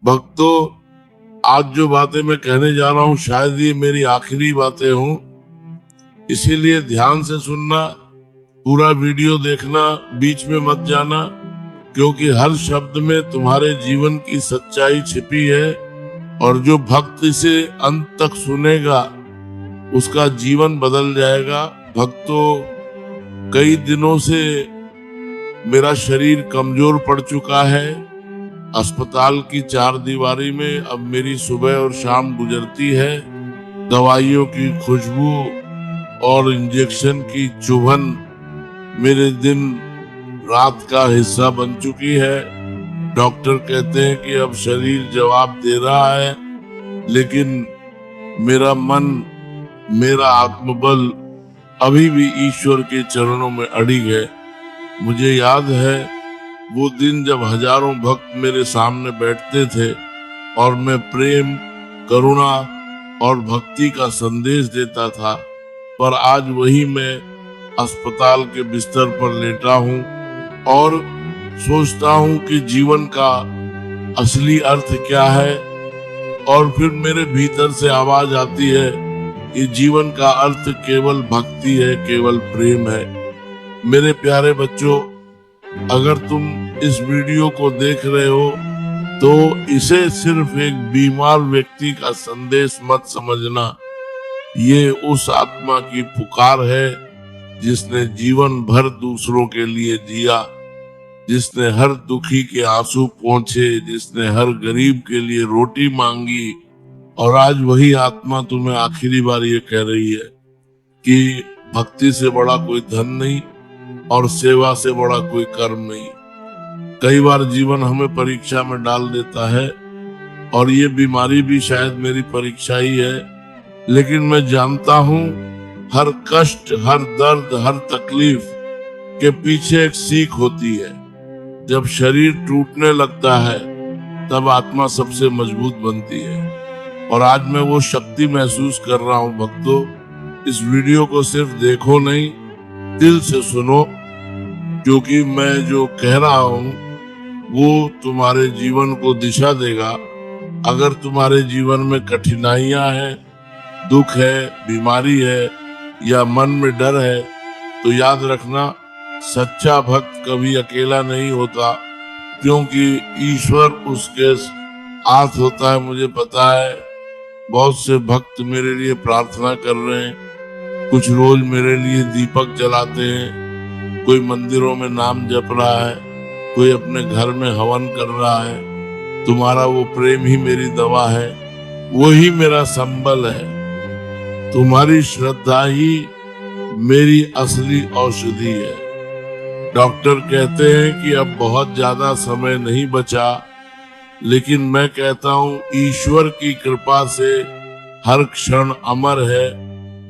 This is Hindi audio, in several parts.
भक्तों, आज जो बातें मैं कहने जा रहा हूं शायद ये मेरी आखिरी बातें हों, इसीलिए ध्यान से सुनना, पूरा वीडियो देखना, बीच में मत जाना, क्योंकि हर शब्द में तुम्हारे जीवन की सच्चाई छिपी है और जो भक्त इसे अंत तक सुनेगा उसका जीवन बदल जाएगा। भक्तों, कई दिनों से मेरा शरीर कमजोर पड़ चुका है। अस्पताल की चार दीवारी में अब मेरी सुबह और शाम गुजरती है। दवाइयों की खुशबू और इंजेक्शन की चुभन मेरे दिन रात का हिस्सा बन चुकी है। डॉक्टर कहते हैं कि अब शरीर जवाब दे रहा है, लेकिन मेरा मन, मेरा आत्मबल अभी भी ईश्वर के चरणों में अड़िग है। मुझे याद है वो दिन जब हजारों भक्त मेरे सामने बैठते थे और मैं प्रेम, करुणा और भक्ति का संदेश देता था, पर आज वही मैं अस्पताल के बिस्तर पर लेटा हूँ और सोचता हूँ कि जीवन का असली अर्थ क्या है। और फिर मेरे भीतर से आवाज आती है, ये जीवन का अर्थ केवल भक्ति है, केवल प्रेम है। मेरे प्यारे बच्चों, अगर तुम इस वीडियो को देख रहे हो तो इसे सिर्फ एक बीमार व्यक्ति का संदेश मत समझना। ये उस आत्मा की पुकार है जिसने जीवन भर दूसरों के लिए जिया, जिसने हर दुखी के आंसू पोंछे, जिसने हर गरीब के लिए रोटी मांगी। और आज वही आत्मा तुम्हें आखिरी बार ये कह रही है कि भक्ति से बड़ा कोई धन नहीं और सेवा से बड़ा कोई कर्म नहीं। कई बार जीवन हमें परीक्षा में डाल देता है और ये बीमारी भी शायद मेरी परीक्षा ही है, लेकिन मैं जानता हूँ हर कष्ट, हर दर्द, हर तकलीफ के पीछे एक सीख होती है। जब शरीर टूटने लगता है तब आत्मा सबसे मजबूत बनती है, और आज मैं वो शक्ति महसूस कर रहा हूँ। भक्तों, इस वीडियो को सिर्फ देखो नहीं, दिल से सुनो, क्योंकि मैं जो कह रहा हूँ वो तुम्हारे जीवन को दिशा देगा। अगर तुम्हारे जीवन में कठिनाइयां हैं, दुख है, बीमारी है या मन में डर है, तो याद रखना, सच्चा भक्त कभी अकेला नहीं होता, क्योंकि ईश्वर उसके साथ होता है। मुझे पता है बहुत से भक्त मेरे लिए प्रार्थना कर रहे हैं, कुछ रोज मेरे लिए दीपक जलाते हैं, कोई मंदिरों में नाम जप रहा है, कोई अपने घर में हवन कर रहा है। तुम्हारा वो प्रेम ही मेरी दवा है, वही मेरा संबल है। तुम्हारी श्रद्धा ही मेरी असली औषधि है। डॉक्टर कहते हैं कि अब बहुत ज्यादा समय नहीं बचा, लेकिन मैं कहता हूँ ईश्वर की कृपा से हर क्षण अमर है।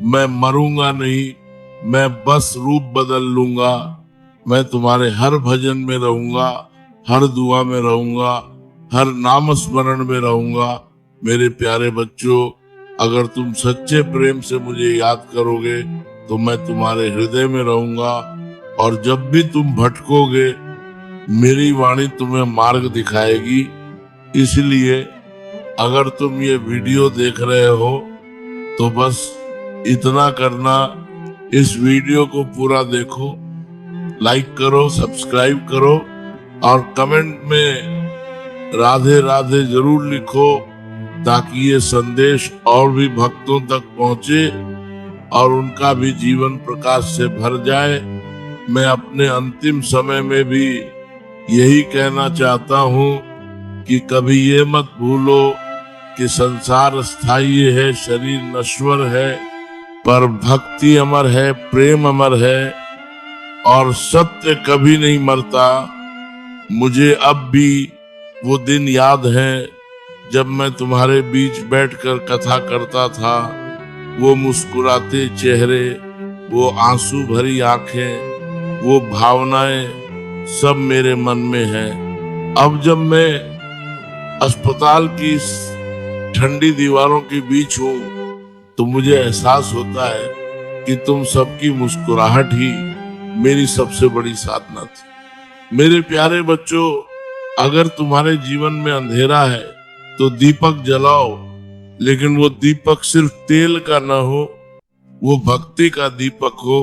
मैं मरूंगा नहीं, मैं बस रूप बदल लूंगा। मैं तुम्हारे हर भजन में रहूंगा, हर दुआ में रहूंगा, हर नाम स्मरण में रहूंगा। मेरे प्यारे बच्चों, अगर तुम सच्चे प्रेम से मुझे याद करोगे तो मैं तुम्हारे हृदय में रहूंगा, और जब भी तुम भटकोगे मेरी वाणी तुम्हें मार्ग दिखाएगी। इसलिए अगर तुम ये वीडियो देख रहे हो तो बस इतना करना, इस वीडियो को पूरा देखो, लाइक करो, सब्सक्राइब करो और कमेंट में राधे राधे जरूर लिखो, ताकि ये संदेश और भी भक्तों तक पहुंचे और उनका भी जीवन प्रकाश से भर जाए। मैं अपने अंतिम समय में भी यही कहना चाहता हूँ कि कभी ये मत भूलो कि संसार स्थायी है, शरीर नश्वर है, पर भक्ति अमर है, प्रेम अमर है और सत्य कभी नहीं मरता। मुझे अब भी वो दिन याद है जब मैं तुम्हारे बीच बैठकर कथा करता था। वो मुस्कुराते चेहरे, वो आंसू भरी आंखें, वो भावनाएं सब मेरे मन में है। अब जब मैं अस्पताल की ठंडी दीवारों के बीच हूँ तो मुझे एहसास होता है कि तुम सबकी मुस्कुराहट ही मेरी सबसे बड़ी साधना थी। मेरे प्यारे बच्चों, अगर तुम्हारे जीवन में अंधेरा है तो दीपक जलाओ, लेकिन वो दीपक सिर्फ तेल का ना हो, वो भक्ति का दीपक हो,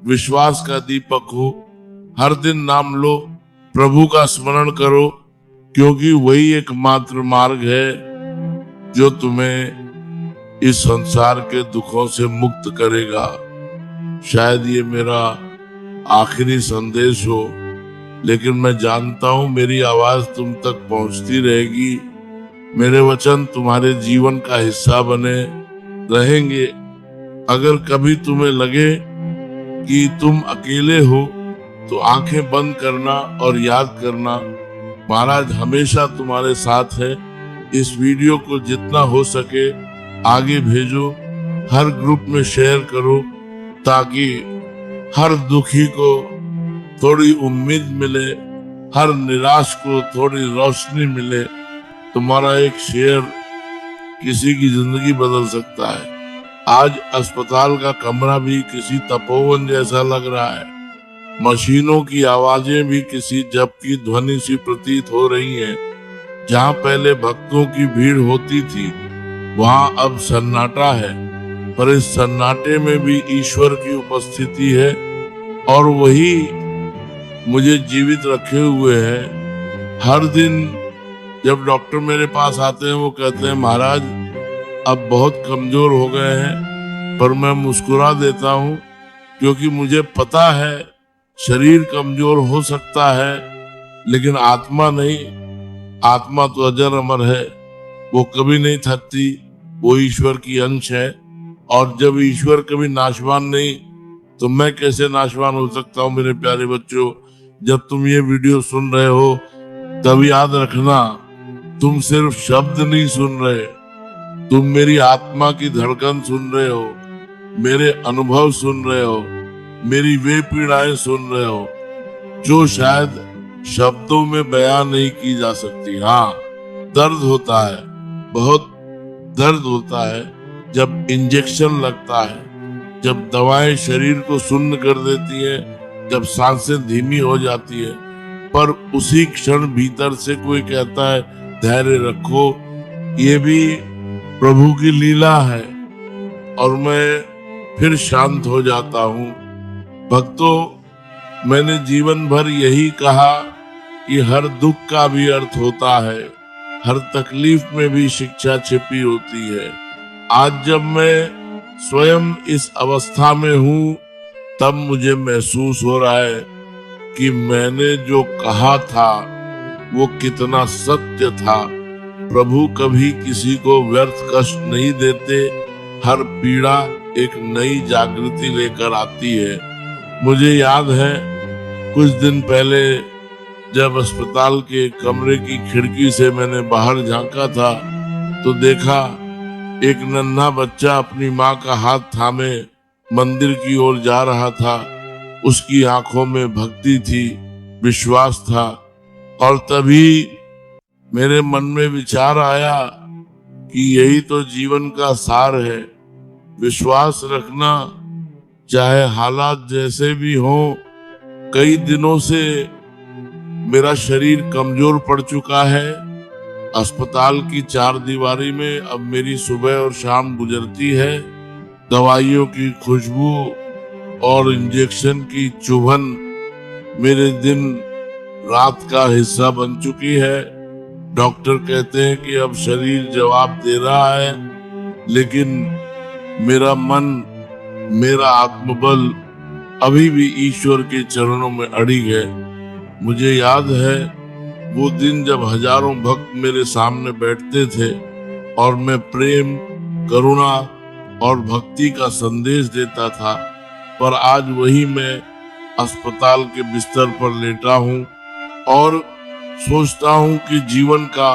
विश्वास का दीपक हो। हर दिन नाम लो, प्रभु का स्मरण करो, क्योंकि वही एकमात्र मार्ग है जो तुम्हें इस संसार के दुखों से मुक्त करेगा। शायद ये मेरा आखिरी संदेश हो, लेकिन मैं जानता हूं मेरी आवाज तुम तक पहुंचती रहेगी। मेरे वचन तुम्हारे जीवन का हिस्सा बने रहेंगे। अगर कभी तुम्हें लगे कि तुम अकेले हो, तो आंखें बंद करना और याद करना, महाराज हमेशा तुम्हारे साथ है। इस वीडियो को जितना हो सके आगे भेजो, हर ग्रुप में शेयर करो, ताकि हर दुखी को थोड़ी उम्मीद मिले, हर निराश को थोड़ी रोशनी मिले। तुम्हारा एक शेयर किसी की जिंदगी बदल सकता है। आज अस्पताल का कमरा भी किसी तपोवन जैसा लग रहा है। मशीनों की आवाजें भी किसी जप की ध्वनि सी प्रतीत हो रही हैं। जहां पहले भक्तों की भीड़ होती थी, वहां अब सन्नाटा है, पर इस सन्नाटे में भी ईश्वर की उपस्थिति है, और वही मुझे जीवित रखे हुए है। हर दिन जब डॉक्टर मेरे पास आते हैं, वो कहते हैं महाराज अब बहुत कमजोर हो गए हैं, पर मैं मुस्कुरा देता हूँ, क्योंकि मुझे पता है शरीर कमजोर हो सकता है, लेकिन आत्मा नहीं। आत्मा तो अजर अमर है, वो कभी नहीं थकती, वो ईश्वर की अंश है। और जब ईश्वर कभी नाशवान नहीं, तो मैं कैसे नाशवान हो सकता हूँ। मेरे प्यारे बच्चों, जब तुम ये वीडियो सुन रहे हो, तब याद रखना तुम सिर्फ शब्द नहीं सुन रहे, तुम मेरी आत्मा की धड़कन सुन रहे हो, मेरे अनुभव सुन रहे हो, मेरी वे पीड़ाएं सुन रहे हो, जो शायद शब्दों में बयान नहीं की जा सकती। हाँ, दर्द होता है, बहुत दर्द होता है जब इंजेक्शन लगता है, जब दवाएं शरीर को सुन्न कर देती हैं, जब सांसें धीमी हो जाती है, पर उसी क्षण भीतर से कोई कहता है धैर्य रखो। ये भी प्रभु की लीला है, और मैं फिर शांत हो जाता हूँ। भक्तों, मैंने जीवन भर यही कहा कि हर दुख का भी अर्थ होता है, हर तकलीफ में भी शिक्षा छिपी होती है। आज जब मैं स्वयं इस अवस्था में हूँ, तब मुझे महसूस हो रहा है कि मैंने जो कहा था वो कितना सत्य था। प्रभु कभी किसी को व्यर्थ कष्ट नहीं देते। हर पीड़ा एक नई जागृति लेकर आती है। मुझे याद है कुछ दिन पहले जब अस्पताल के कमरे की खिड़की से मैंने बाहर झांका था, तो देखा एक नन्हा बच्चा अपनी माँ का हाथ थामे मंदिर की ओर जा रहा था। उसकी आंखों में भक्ति थी, विश्वास था, और तभी मेरे मन में विचार आया कि यही तो जीवन का सार है। विश्वास रखना, चाहे हालात जैसे भी हों। कई दिनों से मेरा शरीर कमजोर पड़ चुका है। अस्पताल की चार दीवारी में अब मेरी सुबह और शाम गुजरती है। दवाइयों की खुशबू और इंजेक्शन की चुभन मेरे दिन रात का हिस्सा बन चुकी है। डॉक्टर कहते हैं कि अब शरीर जवाब दे रहा है, लेकिन मेरा मन, मेरा आत्मबल अभी भी ईश्वर के चरणों में अड़िग है। मुझे याद है वो दिन जब हजारों भक्त मेरे सामने बैठते थे और मैं प्रेम, करुणा और भक्ति का संदेश देता था, पर आज वही मैं अस्पताल के बिस्तर पर लेटा हूँ और सोचता हूँ कि जीवन का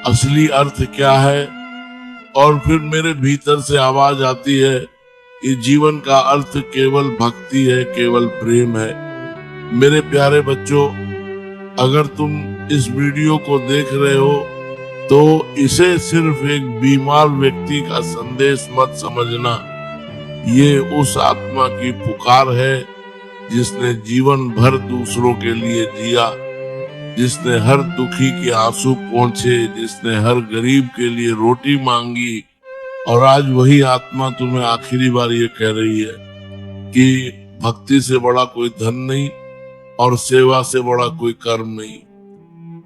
असली अर्थ क्या है। और फिर मेरे भीतर से आवाज आती है कि जीवन का अर्थ केवल भक्ति है, केवल प्रेम है। मेरे प्यारे बच्चों, अगर तुम इस वीडियो को देख रहे हो तो इसे सिर्फ एक बीमार व्यक्ति का संदेश मत समझना। ये उस आत्मा की पुकार है जिसने जीवन भर दूसरों के लिए जिया। जिसने हर दुखी के आंसू पोंछे, जिसने हर गरीब के लिए रोटी मांगी, और आज वही आत्मा तुम्हें आखिरी बार ये कह रही है कि भक्ति से बड़ा कोई धन नहीं और सेवा से बड़ा कोई कर्म नहीं।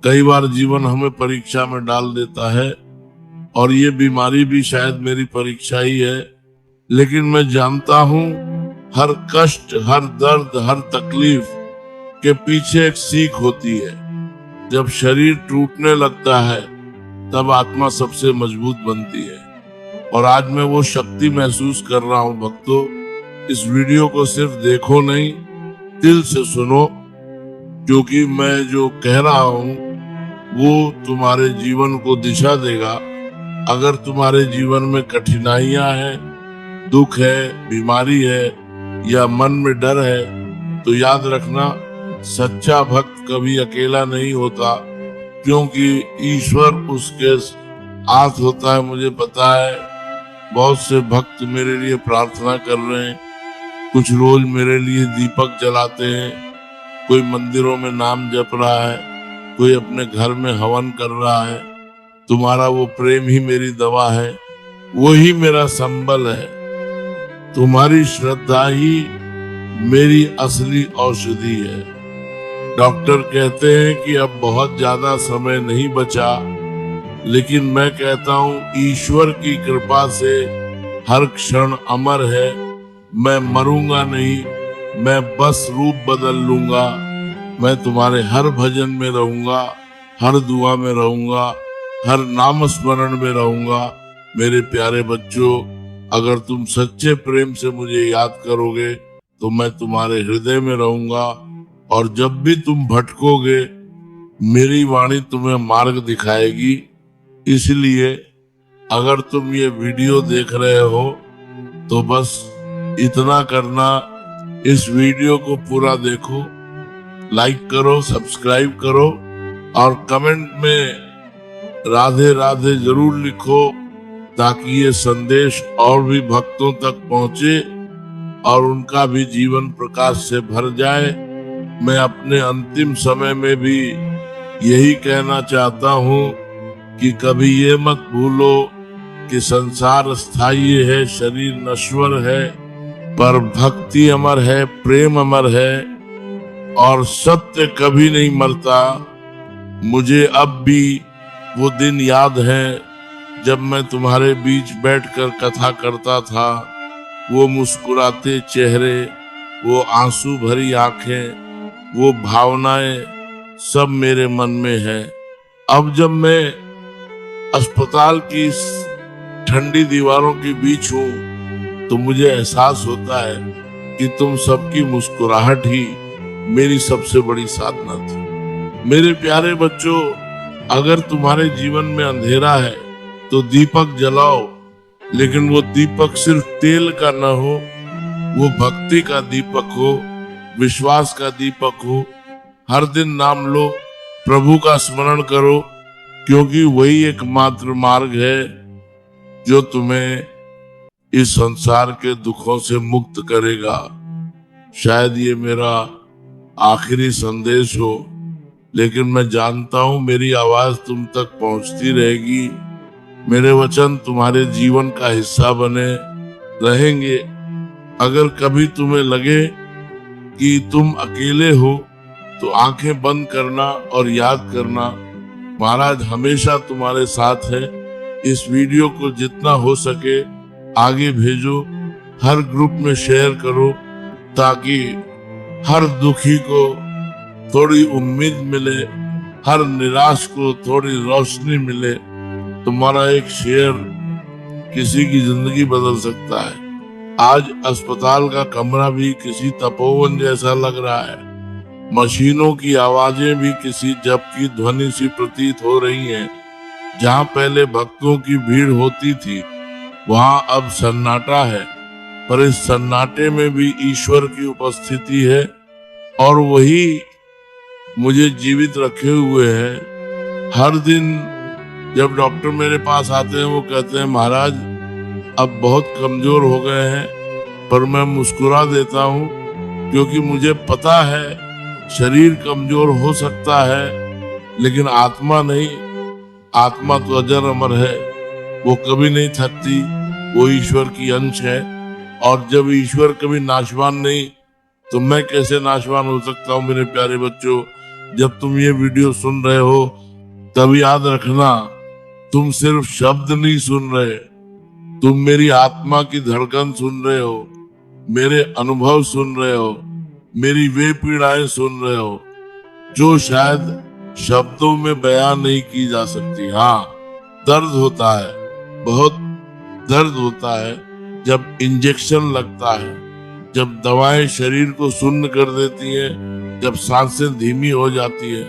कई बार जीवन हमें परीक्षा में डाल देता है और ये बीमारी भी शायद मेरी परीक्षा ही है, लेकिन मैं जानता हूं हर कष्ट, हर दर्द, हर तकलीफ के पीछे एक सीख होती है। जब शरीर टूटने लगता है तब आत्मा सबसे मजबूत बनती है, और आज मैं वो शक्ति महसूस कर रहा हूं। भक्तों, इस वीडियो को सिर्फ देखो नहीं, दिल से सुनो, क्योंकि मैं जो कह रहा हूं वो तुम्हारे जीवन को दिशा देगा। अगर तुम्हारे जीवन में कठिनाइयां हैं, दुख है, बीमारी है या मन में डर है, तो याद रखना, सच्चा भक्त कभी अकेला नहीं होता, क्योंकि ईश्वर उसके साथ होता है। मुझे पता है बहुत से भक्त मेरे लिए प्रार्थना कर रहे हैं, कुछ रोज मेरे लिए दीपक जलाते हैं, कोई मंदिरों में नाम जप रहा है, कोई अपने घर में हवन कर रहा है। तुम्हारा वो प्रेम ही मेरी दवा है, वो ही मेरा संबल है। तुम्हारी श्रद्धा ही मेरी असली औषधि है। डॉक्टर कहते हैं कि अब बहुत ज्यादा समय नहीं बचा, लेकिन मैं कहता हूँ ईश्वर की कृपा से हर क्षण अमर है। मैं मरूंगा नहीं, मैं बस रूप बदल लूंगा। मैं तुम्हारे हर भजन में रहूंगा, हर दुआ में रहूंगा, हर नाम स्मरण में रहूंगा। मेरे प्यारे बच्चों, अगर तुम सच्चे प्रेम से मुझे याद करोगे तो मैं तुम्हारे हृदय में रहूंगा, और जब भी तुम भटकोगे मेरी वाणी तुम्हें मार्ग दिखाएगी। इसलिए अगर तुम ये वीडियो देख रहे हो तो बस इतना करना, इस वीडियो को पूरा देखो, लाइक करो, सब्सक्राइब करो, और कमेंट में राधे राधे जरूर लिखो, ताकि ये संदेश और भी भक्तों तक पहुंचे और उनका भी जीवन प्रकाश से भर जाए। मैं अपने अंतिम समय में भी यही कहना चाहता हूँ कि कभी ये मत भूलो कि संसार स्थायी है, शरीर नश्वर है, पर भक्ति अमर है, प्रेम अमर है, और सत्य कभी नहीं मरता। मुझे अब भी वो दिन याद है जब मैं तुम्हारे बीच बैठकर कथा करता था। वो मुस्कुराते चेहरे, वो आंसू भरी आंखें, वो भावनाएं सब मेरे मन में है। अब जब मैं अस्पताल की ठंडी दीवारों के बीच हूँ तो मुझे एहसास होता है कि तुम सबकी मुस्कुराहट ही मेरी सबसे बड़ी साधना थी। मेरे प्यारे बच्चों, अगर तुम्हारे जीवन में अंधेरा है तो दीपक जलाओ, लेकिन वो दीपक सिर्फ तेल का न हो, वो भक्ति का दीपक हो, विश्वास का दीपक हो। हर दिन नाम लो, प्रभु का स्मरण करो, क्योंकि वही एकमात्र मार्ग है जो तुम्हें इस संसार के दुखों से मुक्त करेगा। शायद ये मेरा आखिरी संदेश हो, लेकिन मैं जानता हूं मेरी आवाज तुम तक पहुंचती रहेगी। मेरे वचन तुम्हारे जीवन का हिस्सा बने रहेंगे। अगर कभी तुम्हें लगे कि तुम अकेले हो तो आंखें बंद करना और याद करना, महाराज हमेशा तुम्हारे साथ है। इस वीडियो को जितना हो सके आगे भेजो, हर ग्रुप में शेयर करो, ताकि हर दुखी को थोड़ी उम्मीद मिले, हर निराश को थोड़ी रोशनी मिले। तुम्हारा एक शेयर किसी की जिंदगी बदल सकता है। आज अस्पताल का कमरा भी किसी तपोवन जैसा लग रहा है। मशीनों की आवाजें भी किसी जप की ध्वनि सी प्रतीत हो रही हैं। जहां पहले भक्तों की भीड़ होती थी वहां अब सन्नाटा है, पर इस सन्नाटे में भी ईश्वर की उपस्थिति है, और वही मुझे जीवित रखे हुए है। हर दिन जब डॉक्टर मेरे पास आते हैं वो कहते हैं महाराज अब बहुत कमजोर हो गए हैं, पर मैं मुस्कुरा देता हूँ, क्योंकि मुझे पता है शरीर कमजोर हो सकता है, लेकिन आत्मा नहीं। आत्मा तो अजर अमर है, वो कभी नहीं थकती, वो ईश्वर की अंश है। और जब ईश्वर कभी नाशवान नहीं, तो मैं कैसे नाशवान हो सकता हूँ? मेरे प्यारे बच्चों, जब तुम ये वीडियो सुन रहे हो तब याद रखना, तुम सिर्फ शब्द नहीं सुन रहे, तुम मेरी आत्मा की धड़कन सुन रहे हो, मेरे अनुभव सुन रहे हो, मेरी वे पीड़ाएं सुन रहे हो जो शायद शब्दों में बयान नहीं की जा सकती। हाँ, दर्द होता है, बहुत दर्द होता है जब इंजेक्शन लगता है, जब दवाएं शरीर को सुन्न कर देती हैं, जब सांसें धीमी हो जाती है,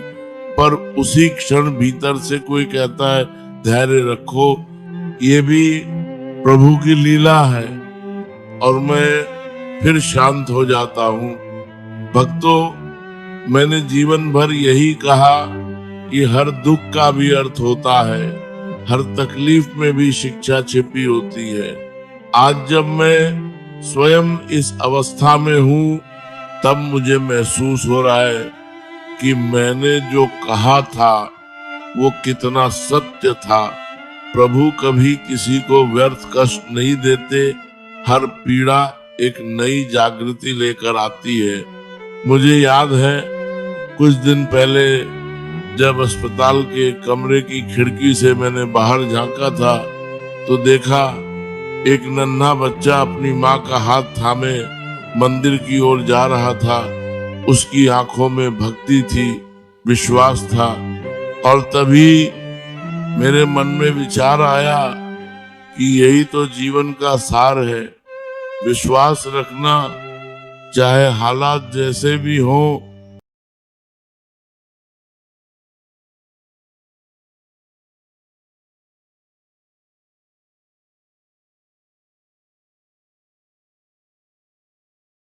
पर उसी क्षण भीतर से कोई कहता है धैर्य रखो, ये भी प्रभु की लीला है, और मैं फिर शांत हो जाता हूँ। भक्तों, मैंने जीवन भर यही कहा कि हर दुख का भी अर्थ होता है, हर तकलीफ में भी शिक्षा छिपी होती है। आज जब मैं स्वयं इस अवस्था में हूँ, तब मुझे महसूस हो रहा है कि मैंने जो कहा था वो कितना सत्य था। प्रभु कभी किसी को व्यर्थ कष्ट नहीं देते, हर पीड़ा एक नई जागृति लेकर आती है। मुझे याद है कुछ दिन पहले जब अस्पताल के कमरे की खिड़की से मैंने बाहर झांका था, तो देखा एक नन्हा बच्चा अपनी माँ का हाथ थामे मंदिर की ओर जा रहा था। उसकी आंखों में भक्ति थी, विश्वास था, और तभी मेरे मन में विचार आया कि यही तो जीवन का सार है। विश्वास रखना, चाहे हालात जैसे भी हों,